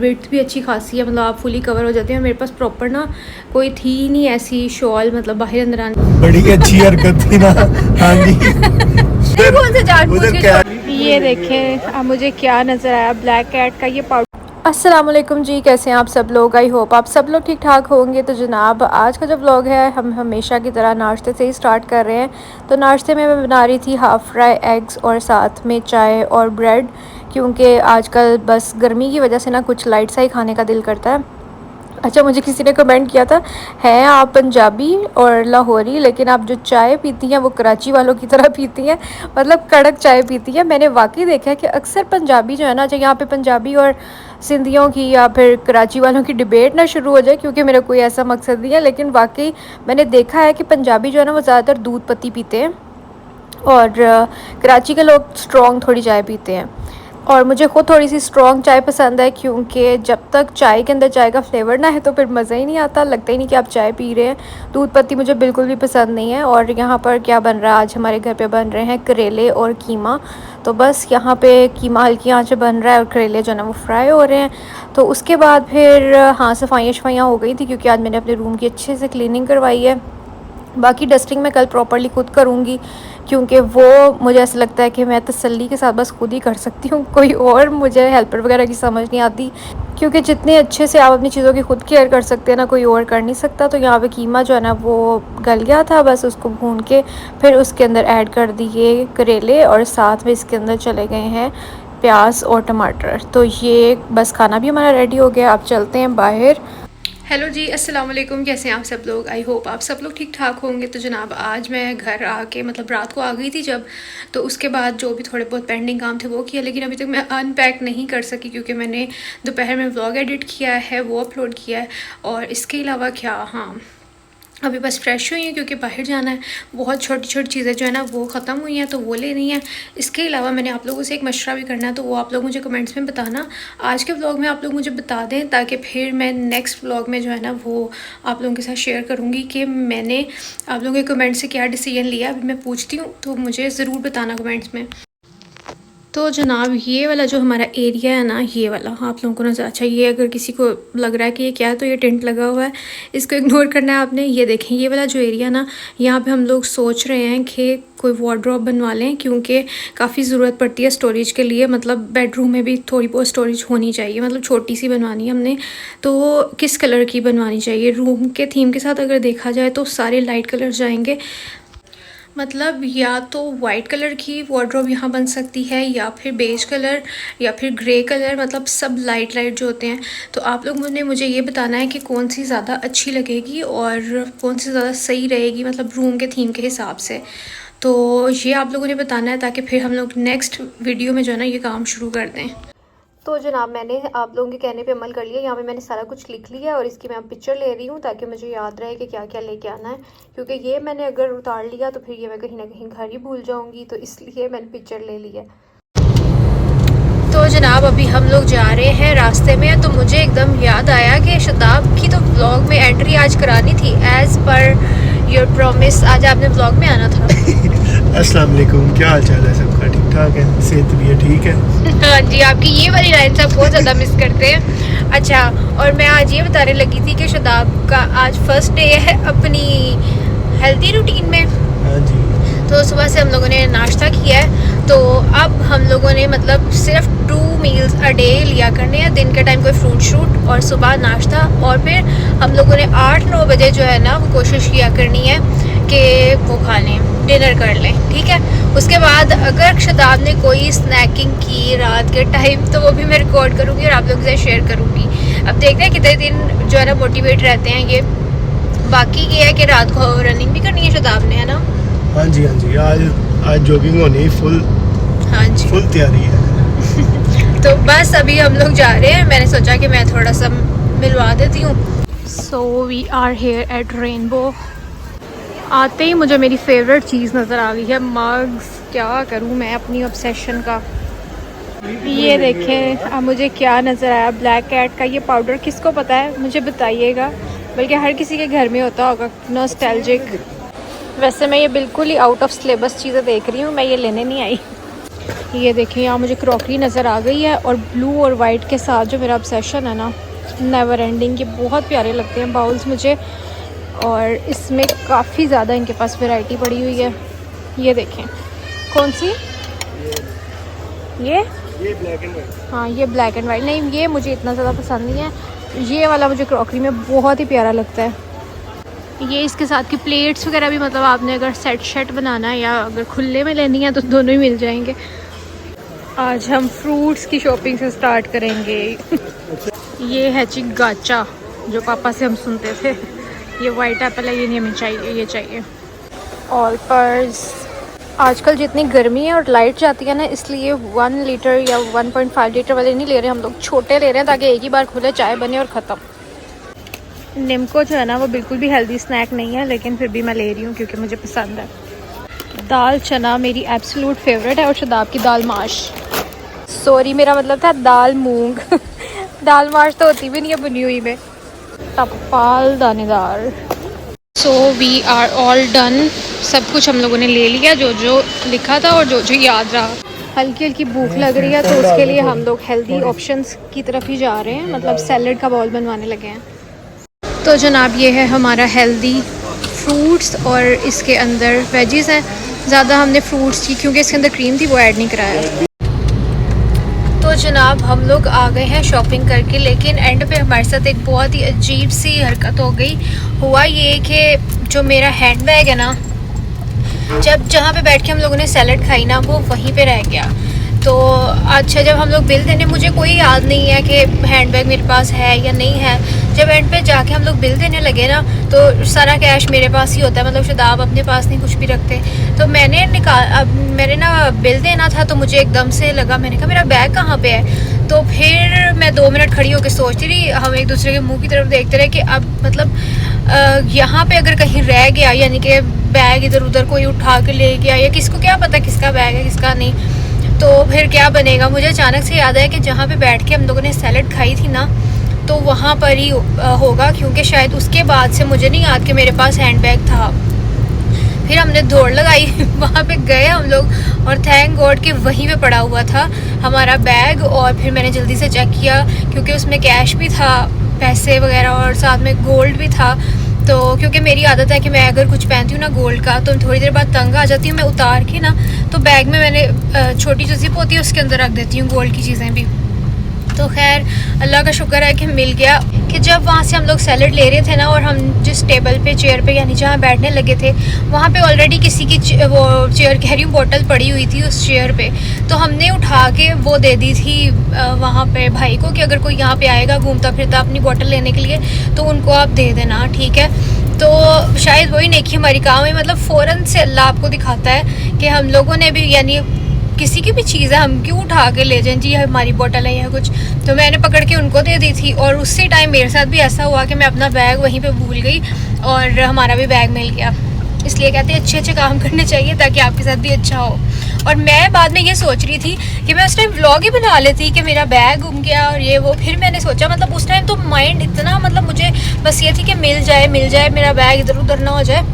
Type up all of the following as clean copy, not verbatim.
Width भी अच्छी खासी है, मतलब आप फुली कवर हो जाते हैं। मेरे पास प्रॉपर ना कोई थी नहीं ऐसी शॉल, मतलब बाहर अंदर आने। बड़ी अच्छी हरकत थी ना। हाँ जी। कौन से जानबूझ के। ये देखें अब मुझे क्या नज़र आया, ब्लैक कैट का ये पाउडर। अस्सलाम वालेकुम जी, कैसे हैं आप सब लोग। आई होप आप सब लोग ठीक ठाक होंगे। तो जनाब आज का जो व्लॉग है हम हमेशा की तरह नाश्ते से ही स्टार्ट कर रहे हैं। तो नाश्ते में मैं बना रही थी हाफ़ फ्राई एग्स और साथ में चाय और ब्रेड, क्योंकि आजकल बस गर्मी की वजह से ना कुछ लाइट सा ही खाने का दिल करता है। अच्छा, मुझे किसी ने कमेंट किया था, हैं आप पंजाबी और लाहौरी लेकिन आप जो चाय पीती हैं वो कराची वालों की तरह पीती हैं, मतलब कड़क चाय पीती हैं। मैंने वाकई देखा है कि अक्सर पंजाबी जो है ना, चाहे यहाँ पे पंजाबी और सिंधियों की या फिर कराची वालों की डिबेट ना शुरू हो जाए, क्योंकि मेरा कोई ऐसा मकसद नहीं है, लेकिन वाकई मैंने देखा है कि पंजाबी जो है ना वो ज़्यादातर दूध पत्ती पीते हैं और कराची के लोग स्ट्रॉन्ग थोड़ी चाय पीते हैं। और मुझे ख़ुद थोड़ी सी स्ट्रॉन्ग चाय पसंद है, क्योंकि जब तक चाय के अंदर चाय का फ्लेवर ना है तो फिर मज़ा ही नहीं आता, लगता ही नहीं कि आप चाय पी रहे हैं। दूध पत्ती मुझे बिल्कुल भी पसंद नहीं है। और यहाँ पर क्या बन रहा है, आज हमारे घर पे बन रहे हैं करेले और कीमा। तो बस यहाँ पे कीमा हल्की आंच पे बन रहा है और करेले जो है ना वो फ्राई हो रहे हैं। तो उसके बाद फिर हाँ, सफाइयाँ हो गई थी, क्योंकि आज मैंने अपने रूम की अच्छे से क्लीनिंग करवाई है। बाकी डस्टिंग मैं कल प्रॉपर्ली खुद करूँगी, क्योंकि वो मुझे ऐसा लगता है कि मैं तसल्ली के साथ बस खुद ही कर सकती हूँ, कोई और मुझे हेल्पर वगैरह की समझ नहीं आती, क्योंकि जितने अच्छे से आप अपनी चीज़ों की खुद केयर कर सकते हैं ना, कोई और कर नहीं सकता। तो यहाँ पे कीमा जो है ना वो गल गया था, बस उसको भून के फिर उसके अंदर ऐड कर दिए करेले और साथ में इसके अंदर चले गए हैं प्याज और टमाटर। तो ये बस खाना भी हमारा रेडी हो गया, आप चलते हैं बाहर। हेलो जी, अस्सलाम वालेकुम, कैसे हैं आप सब लोग। आई होप आप सब लोग ठीक ठाक होंगे। तो जनाब आज मैं घर आके मतलब रात को आ गई थी जब, तो उसके बाद जो भी थोड़े बहुत पेंडिंग काम थे वो किया, लेकिन अभी तक मैं अनपैक नहीं कर सकी, क्योंकि मैंने दोपहर में व्लॉग एडिट किया है, वो अपलोड किया है। और इसके अलावा क्या, हाँ अभी बस फ्रेश हुई हैं, क्योंकि बाहर जाना है। बहुत छोटी छोटी चीज़ें जो है ना वो ख़त्म हुई हैं, तो वो लेनी है। इसके अलावा मैंने आप लोगों से एक मशवरा भी करना है, तो वो आप लोग मुझे कमेंट्स में बताना। आज के व्लॉग में आप लोग मुझे बता दें, ताकि फिर मैं नेक्स्ट व्लॉग में जो है ना वो आप लोगों के साथ शेयर करूँगी कि मैंने आप लोगों के कमेंट से क्या डिसीजन लिया। अभी मैं पूछती हूँ, तो मुझे ज़रूर बताना कमेंट्स में। तो जनाब ये वाला जो हमारा एरिया है ना, ये वाला आप लोगों को नज़र, अच्छा ये अगर किसी को लग रहा है कि ये क्या है, तो ये टेंट लगा हुआ है, इसको इग्नोर करना है आपने। ये देखें, ये वाला जो एरिया ना, यहाँ पे हम लोग सोच रहे हैं कि कोई वार्डरोब बनवा लें, क्योंकि काफ़ी ज़रूरत पड़ती है स्टोरेज के लिए। मतलब बेडरूम में भी थोड़ी बहुत स्टोरेज होनी चाहिए, मतलब छोटी सी बनवानी है हमने। तो किस कलर की बनवानी चाहिए, रूम के थीम के साथ अगर देखा जाए तो सारे लाइट कलर जाएंगे, मतलब या तो वाइट कलर की वार्डरोब यहाँ बन सकती है, या फिर बेज कलर, या फिर ग्रे कलर, मतलब सब लाइट लाइट जो होते हैं। तो आप लोग मुझे ये बताना है कि कौन सी ज़्यादा अच्छी लगेगी और कौन सी ज़्यादा सही रहेगी, मतलब रूम के थीम के हिसाब से। तो ये आप लोगों ने बताना है, ताकि फिर हम लोग नेक्स्ट वीडियो में जो है ना ये काम शुरू कर दें। तो जनाब मैंने आप लोगों के कहने पे अमल कर लिया, यहाँ पे मैंने सारा कुछ लिख लिया और इसकी मैं अब पिक्चर ले रही हूँ, ताकि मुझे याद रहे कि क्या क्या लेके आना है, क्योंकि ये मैंने अगर उतार लिया तो फिर ये मैं कहीं ना कहीं घर ही भूल जाऊँगी, तो इसलिए मैंने पिक्चर ले लिया। तो जनाब अभी हम लोग जा रहे हैं, रास्ते में तो मुझे एकदम याद आया कि शताब की तो व्लॉग में एंट्री आज करानी थी, एज़ पर योर प्रॉमिस आज आपने व्लॉग में आना था। अस्सलाम वालेकुम, क्या हाल चाल है सबका, ठीक ठाक है, सेहत भी है ठीक है। हाँ जी, आपकी ये वाली लाइन सब बहुत ज़्यादा मिस करते हैं। अच्छा, और मैं आज ये बताने लगी थी कि शताब का आज फर्स्ट डे है अपनी हेल्दी रूटीन में। हाँ जी। तो सुबह से हम लोगों ने नाश्ता किया है, तो अब हम लोगों ने मतलब सिर्फ 2 मील्स अ डे लिया करने हैं। दिन के टाइम कोई फ्रूट शूट और सुबह नाश्ता, और फिर हम लोगों ने 8-9 बजे जो है ना वो कोशिश किया करनी है कि वो खा लें, डिनर कर लें, ठीक है। उसके बाद अगर शताब ने कोई स्नैकिंग की रात के टाइम, तो वो भी मैं रिकॉर्ड करूँगी और आप लोगों से शेयर करूँगी। अब देखते हैं कितने दिन जो है ना मोटिवेट रहते हैं ये। बाकी ये है कि रात को रनिंग भी करनी है शताब ने, है ना। हाँ जी, हाँ जी, आज जॉगिंग होनी फुल। हाँ जी, फुल तैयारी है। तो बस अभी हम लोग जा रहे हैं, मैंने सोचा कि मैं थोड़ा सा मिलवा देती हूँ। So we are here at Rainbow. आते ही मुझे मेरी फेवरेट चीज़ नज़र आ गई है, मग्स। क्या करूँ मैं अपनी ऑब्सेशन का। ये देखें अब मुझे क्या नज़र आया, ब्लैक कैट का ये पाउडर। किसको पता है मुझे बताइएगा, बल्कि हर किसी के घर में होता होगा, नॉस्टैल्जिक। वैसे मैं ये बिल्कुल ही आउट ऑफ सिलेबस चीज़ें देख रही हूँ, मैं ये लेने नहीं आई। ये देखिए यहाँ मुझे क्रॉकरी नज़र आ गई है, और ब्लू और वाइट के साथ जो मेरा ऑब्सेशन है ना, नेवर एंडिंग, ये बहुत प्यारे लगते हैं बाउल्स मुझे। और इसमें काफ़ी ज़्यादा इनके पास वैरायटी पड़ी हुई है। ये देखें, कौन सी, ये ब्लैक एंड वाइट। हाँ ये ब्लैक एंड वाइट, नहीं ये मुझे इतना ज़्यादा पसंद नहीं है। ये वाला मुझे क्रॉकरी में बहुत ही प्यारा लगता है। ये इसके साथ की प्लेट्स वगैरह भी, मतलब आपने अगर सेट बनाना है या अगर खुले में लेनी है तो दोनों ही मिल जाएंगे। आज हम फ्रूट्स की शॉपिंग से स्टार्ट करेंगे। ये है चिगाचा, जो पापा से हम सुनते थे। ये वाइट एप्पल है, ये नहीं हमें चाहिए, ये चाहिए। ऑल पर्स, आजकल जितनी गर्मी है और लाइट जाती है ना, इसलिए 1 लीटर या 1.5 लीटर वाले नहीं ले रहे हम लोग, छोटे ले रहे हैं ताकि एक ही बार खुले, चाय बने और ख़त्म। निम्को जो है ना वो बिल्कुल भी हेल्दी स्नैक नहीं है, लेकिन फिर भी मैं ले रही हूँ क्योंकि मुझे पसंद है। दाल चना मेरी एब्सोल्यूट फेवरेट है, और शदाब की दाल माश, सॉरी मेरा मतलब था दाल मूंग दाल माश तो होती भी नहीं है बुनी हुई में। टपाल दानेदार। So we are all done, सब कुछ हम लोगों ने ले लिया जो जो लिखा था और जो जो याद रहा। हल्की हल्की भूख लग रही है, तो उसके लिए हम लोग हेल्दी ऑप्शंस की तरफ ही जा रहे हैं, मतलब सैलड का बाउल बनवाने लगे हैं। तो जनाब ये है हमारा हेल्दी फ्रूट्स, और इसके अंदर वेजीज हैं। ज़्यादा हमने फ्रूट्स की, क्योंकि इसके अंदर क्रीम थी, वो ऐड नहीं कराया। तो जनाब हम लोग आ गए हैं शॉपिंग करके, लेकिन एंड पे हमारे साथ एक बहुत ही अजीब सी हरकत हो गई। हुआ ये कि जो मेरा हैंड बैग है ना, जहाँ पे बैठ के हम लोगों ने सैलड खाई ना, वो वहीं पे रह गया। तो अच्छा, जब हम लोग बिल देने, मुझे कोई याद नहीं है कि हैंडबैग मेरे पास है या नहीं है। जब एंड पे जाके हम लोग बिल देने लगे ना, तो सारा कैश मेरे पास ही होता है, मतलब शदाब अपने पास नहीं कुछ भी रखते। तो मैंने मैंने ना बिल देना था, तो मुझे एकदम से लगा, मैंने कहा मेरा बैग कहाँ पे है। तो फिर मैं 2 मिनट खड़ी होकर सोचती रही, हम एक दूसरे के मुँह की तरफ देखते रहे कि अब मतलब यहाँ पे अगर कहीं रह गया, यानी कि बैग इधर उधर कोई उठा के ले गया, या किसको क्या पता किसका बैग है किसका नहीं, तो फिर क्या बनेगा। मुझे अचानक से याद आया कि जहाँ पे बैठ के हम लोगों ने सैलड खाई थी ना, तो वहाँ पर ही होगा, क्योंकि शायद उसके बाद से मुझे नहीं याद कि मेरे पास हैंडबैग था। फिर हमने दौड़ लगाई वहाँ पे गए हम लोग, और थैंक गॉड कि वहीं पे पड़ा हुआ था हमारा बैग। और फिर मैंने जल्दी से चेक किया, क्योंकि उसमें कैश भी था, पैसे वगैरह, और साथ में गोल्ड भी था। तो क्योंकि मेरी आदत है कि मैं अगर कुछ पहनती हूँ ना गोल्ड का, तो थोड़ी देर बाद तंग आ जाती हूँ, मैं उतार के ना, तो बैग में मैंने छोटी जो जिप होती है उसके अंदर रख देती हूँ गोल्ड की चीज़ें भी। तो खैर अल्लाह का शुक्र है कि मिल गया। कि जब वहाँ से हम लोग सैलड ले रहे थे ना, और हम जिस टेबल पे चेयर पे यानी जहाँ बैठने लगे थे, वहाँ पे ऑलरेडी किसी की वो चेयर कह रही हूँ बोतल पड़ी हुई थी उस चेयर पे। तो हमने उठा के वो दे दी थी वहाँ पे भाई को कि अगर कोई यहाँ पे आएगा घूमता फिरता अपनी बोतल लेने के लिए, तो उनको आप दे देना, ठीक है। तो शायद वही नेकी हमारी काम है, मतलब फ़ौरन से अल्लाह आपको दिखाता है कि हम लोगों ने भी, यानी किसी की भी चीज़ है हम क्यों उठा के ले जाएं, जी हमारी बोतल है या कुछ। तो मैंने पकड़ के उनको दे दी थी, और उसी टाइम मेरे साथ भी ऐसा हुआ कि मैं अपना बैग वहीं पे भूल गई और हमारा भी बैग मिल गया। इसलिए कहते हैं अच्छे अच्छे काम करने चाहिए ताकि आपके साथ भी अच्छा हो। और मैं बाद में ये सोच रही थी कि मैं उस टाइम व्लॉग ही बना लेती कि मेरा बैग गुम गया और ये वो। फिर मैंने सोचा, मतलब उस टाइम तो माइंड इतना, मतलब मुझे बस ये थी कि मिल जाए मेरा बैग इधर उधर ना हो जाए।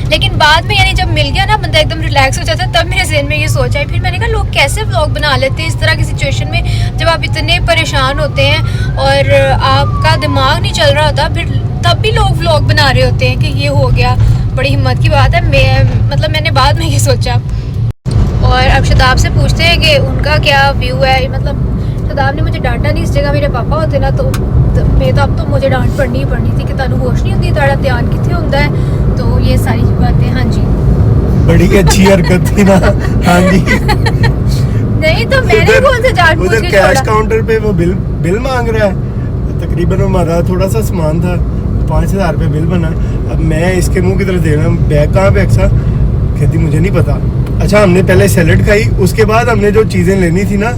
लेकिन बाद में यानी जब मिल गया ना, बंदा एकदम रिलैक्स हो जाता है, तब मेरे जहन में ये सोचा है। फिर मैंने कहा लोग कैसे व्लॉग बना लेते हैं इस तरह की सिचुएशन में, जब आप इतने परेशान होते हैं और आपका दिमाग नहीं चल रहा होता, फिर तब भी लोग व्लॉग बना रहे होते हैं कि ये हो गया। बड़ी हिम्मत की बात है। मैंने बाद में ये सोचा। और अब शदाब से पूछते हैं कि उनका क्या व्यू है। मतलब शदाब ने मुझे डांटा नहीं, इस जगह मेरे पापा होते ना, तो अब तो मुझे डांट पड़नी ही पड़नी थी कि तानू होश नहीं होती, ताड़ा ध्यान कितने होता है। तो ये सारी बातें। हाँ जी, बड़ी अच्छी हरकत थी ना। हाँ जी। नहीं तो मैंने कौन से जान पूछ के कैश काउंटर पे वो बिल मांग रहा है। तकरीबन हमारा थोड़ा सा सामान था, 5,000 रुपये बिल बना। अब मैं इसके मुंह की तरफ देख रहा हूँ, बैग कहाँ पे अक्सा, कहती मुझे नहीं पता। अच्छा, हमने पहले सैलेड खाई, उसके बाद हमने जो चीज़ें लेनी थी ना,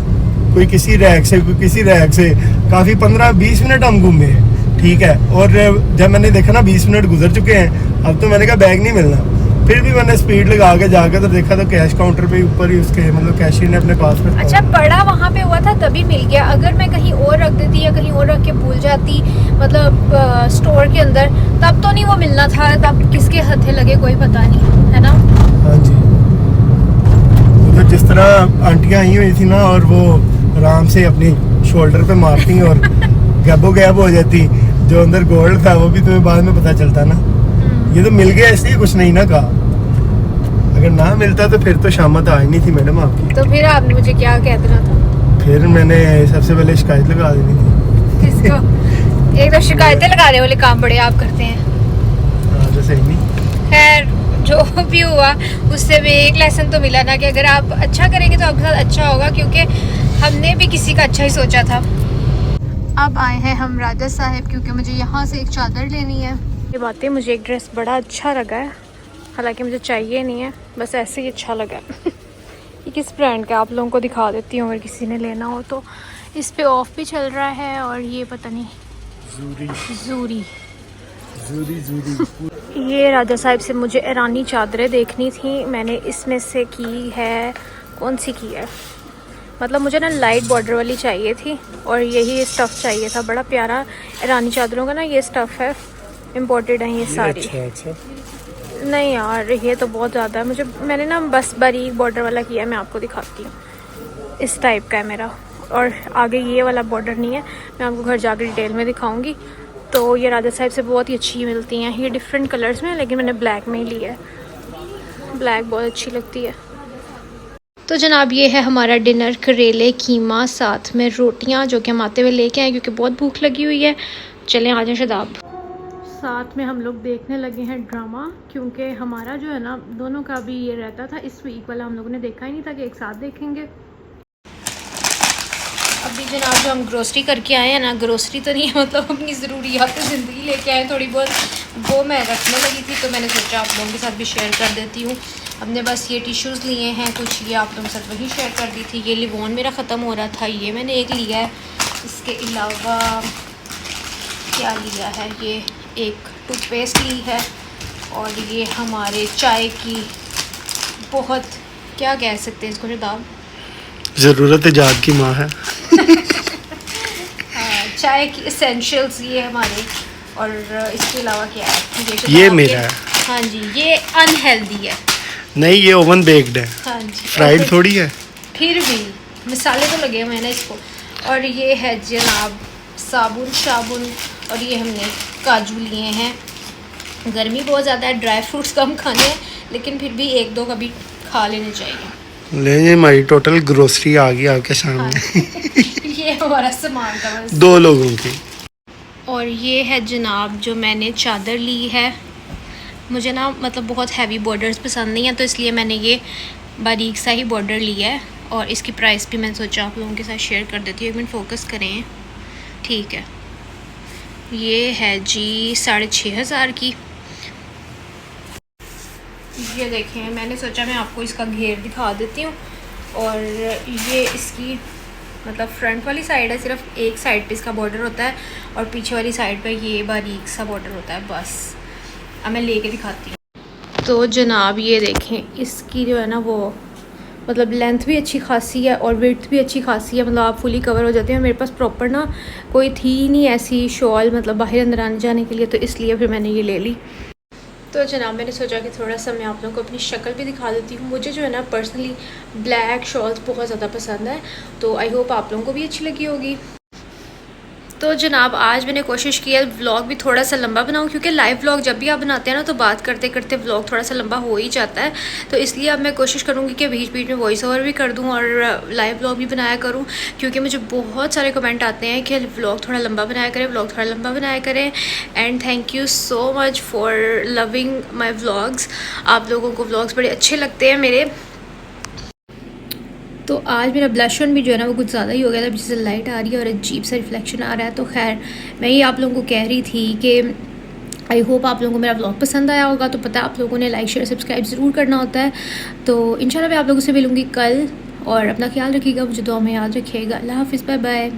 कोई किसी रैक से काफ़ी 15-20 मिनट हम घूमे हैं, ठीक है। और जब मैंने देखा ना 20 मिनट गुजर चुके हैं, अब तो मैंने कहा बैग नहीं मिलना। फिर भी मैंने स्पीड लगा के जाकर तो देखा, तो कैश काउंटर पे ऊपर ही उसके मतलब कैशियर ने अपने पास में। अच्छा, बड़ा वहाँ पे हुआ था तभी मिल गया। अगर मैं कहीं और रख देती या कहीं और रख के भूल जाती, मतलब स्टोर के अंदर, तब तो नहीं वो मिलना था। तब किसके हथे लगे कोई पता नहीं, है ना। हाँ जी, तो जिस तरह आंटियां आई हुई थी ना और वो आराम से अपनी शोल्डर पे मारती और गैबो गैब हो जाती, जो अंदर गोल्ड था वो भी तुम्हें बाद में पता चलता ना। ये तो मिल गया इसलिए कुछ नहीं ना कहा, अगर ना मिलता तो फिर तो शामत आई नहीं थी मैडम आपकी। तो फिर आपने मुझे क्या कह देना था? फिर मैंने सबसे पहले शिकायत लगा देनी थी। किसको? एक तो शिकायतें लगाने वाले काम बड़े आप करते हैं। हाँ तो सही नहीं। खैर जो भी हुआ उससे भी एक लेसन तो मिला ना कि अगर आप अच्छा करेंगे तो आपके साथ अच्छा होगा, क्योंकि हमने भी किसी का अच्छा ही सोचा था। अब आए हैं हम राजा साहिब, क्योंकि मुझे यहाँ से एक चादर लेनी है। ये बातें, मुझे एक ड्रेस बड़ा अच्छा लगा है, हालांकि मुझे चाहिए नहीं है, बस ऐसे ही अच्छा लगा है। ये किस ब्रांड का आप लोगों को दिखा देती हूँ अगर किसी ने लेना हो तो। इस पे ऑफ भी चल रहा है और ये पता नहीं जूरी ये राजा साहिब से मुझे ईरानी चादरें देखनी थी, मैंने इसमें से की है, कौन सी की है, मतलब मुझे ना लाइट बॉर्डर वाली चाहिए थी और यही स्टफ़ चाहिए था। बड़ा प्यारा ईरानी चादरों का ना ये स्टफ़ है, इम्पोर्टेड है ये सारी। अच्छा। नहीं यार ये तो बहुत ज़्यादा है, मैंने ना बस बारीक बॉर्डर वाला किया है, मैं आपको दिखाती हूँ। इस टाइप का है मेरा, और आगे ये वाला बॉर्डर नहीं है, मैं आपको घर जाकर डिटेल में दिखाऊंगी। तो ये राजा साहिब से बहुत ही अच्छी मिलती हैं, ये डिफरेंट कलर्स में है, लेकिन मैंने ब्लैक में ही लिया है, ब्लैक बहुत अच्छी लगती है। तो जनाब ये है हमारा डिनर, करेले कीमा साथ में रोटियां, जो कि हम आते हुए लेके आए क्योंकि बहुत भूख लगी हुई है। चलें आ जाएं शदाब। साथ में हम लोग देखने लगे हैं ड्रामा, क्योंकि हमारा जो है ना दोनों का भी ये रहता था, इस वीक वाला हम लोगों ने देखा ही नहीं था कि एक साथ देखेंगे। अभी जनाब जो हम ग्रोसरी करके आए हैं ना, ग्रोसरी तो नहीं है, मतलब अपनी ज़रूरियात ज़िंदगी लेके आए थोड़ी बहुत, वो मैं रखने लगी थी, तो मैंने सोचा आप लोगों के साथ भी शेयर कर देती हूँ। हमने बस ये टिश्यूज़ लिए हैं कुछ, ये आप लोगों के साथ वही शेयर कर दी थी। ये लिवोन मेरा ख़त्म हो रहा था, ये मैंने एक लिया है। इसके अलावा क्या लिया है, ये एक टूथपेस्ट ली है, और ये हमारे चाय की बहुत, क्या कह सकते हैं इसको शदाब, ज़रूरत इजाद की माँ है। चाय की एसेंशियल्स ये हमारे, और इसके अलावा क्या है, ये मेरा है। हाँ जी, ये अनहेल्दी है। नहीं ये ओवन बेक्ड है। हाँ जी, फ्राइड थोड़ी है। फिर भी मसाले तो लगे हुए हैं ना इसको। और ये है जनाब साबुन, और ये हमने काजू लिए हैं। गर्मी बहुत ज़्यादा है, ड्राई फ्रूट्स कम खाने हैं, लेकिन फिर भी एक दो कभी खा लेने चाहिए। ले हमारी टोटल ग्रोसरी आ गई आपके सामने। हाँ। ये हमारा सामान था बस 2 लोगों की। और ये है जनाब जो मैंने चादर ली है, मुझे ना मतलब बहुत हैवी बॉर्डर्स पसंद नहीं है, तो इसलिए मैंने ये बारीक सा ही बॉर्डर लिया है। और इसकी प्राइस भी मैंने सोचा आप लोगों के साथ शेयर कर देती हूँ, एक मिनट फोकस करें, ठीक है। ये है जी 6,500 की। ये देखें, मैंने सोचा मैं आपको इसका घेर दिखा देती हूँ। और ये इसकी मतलब फ्रंट वाली साइड है, सिर्फ एक साइड पे इसका बॉर्डर होता है, और पीछे वाली साइड पे ये बारीक सा बॉर्डर होता है बस। अब मैं लेके दिखाती हूँ। तो जनाब ये देखें, इसकी जो है ना वो मतलब लेंथ भी अच्छी खासी है और विड्थ भी अच्छी खासी है, मतलब आप फुली कवर हो जाते हैं। मेरे पास प्रॉपर ना कोई थी नहीं ऐसी शॉल, मतलब बाहर अंदर आने जाने के लिए, तो इसलिए फिर मैंने ये ले ली। तो जनाब मैंने सोचा कि थोड़ा सा मैं आप लोगों को अपनी शक्ल भी दिखा देती हूँ। मुझे जो है ना पर्सनली ब्लैक शॉल्स बहुत ज़्यादा पसंद है, तो आई होप आप लोगों को भी अच्छी लगी होगी। तो जनाब आज मैंने कोशिश की है व्लॉग भी थोड़ा सा लंबा बनाऊं, क्योंकि लाइव व्लॉग जब भी आप बनाते हैं ना तो बात करते करते व्लॉग थोड़ा सा लंबा हो ही जाता है। तो इसलिए अब मैं कोशिश करूंगी कि बीच बीच में वॉइस ओवर भी कर दूं और लाइव व्लॉग भी बनाया करूं, क्योंकि मुझे बहुत सारे कमेंट आते हैं कि व्लॉग थोड़ा लंबा बनाया करें, व्लॉग थोड़ा लंबा बनाया करें। And thank you so much for loving my vlogs. आप लोगों को व्लॉग्स बड़े अच्छे लगते हैं मेरे। तो आज मेरा ब्लश ऑन भी जो है ना वो कुछ ज़्यादा ही हो गया था, जिससे लाइट आ रही है और अजीब सा रिफ्लेक्शन आ रहा है। तो खैर मैं ये आप लोगों को कह रही थी कि आई होप आप लोगों को मेरा व्लॉग पसंद आया होगा। तो पता है आप लोगों ने लाइक शेयर सब्सक्राइब ज़रूर करना होता है। तो इंशाल्लाह मैं आप लोगों से मिलूँगी कल, और अपना ख्याल रखिएगा, मुझे दुआ में याद रखिएगा। अल्लाह हाफ़िज़, बाय बाय।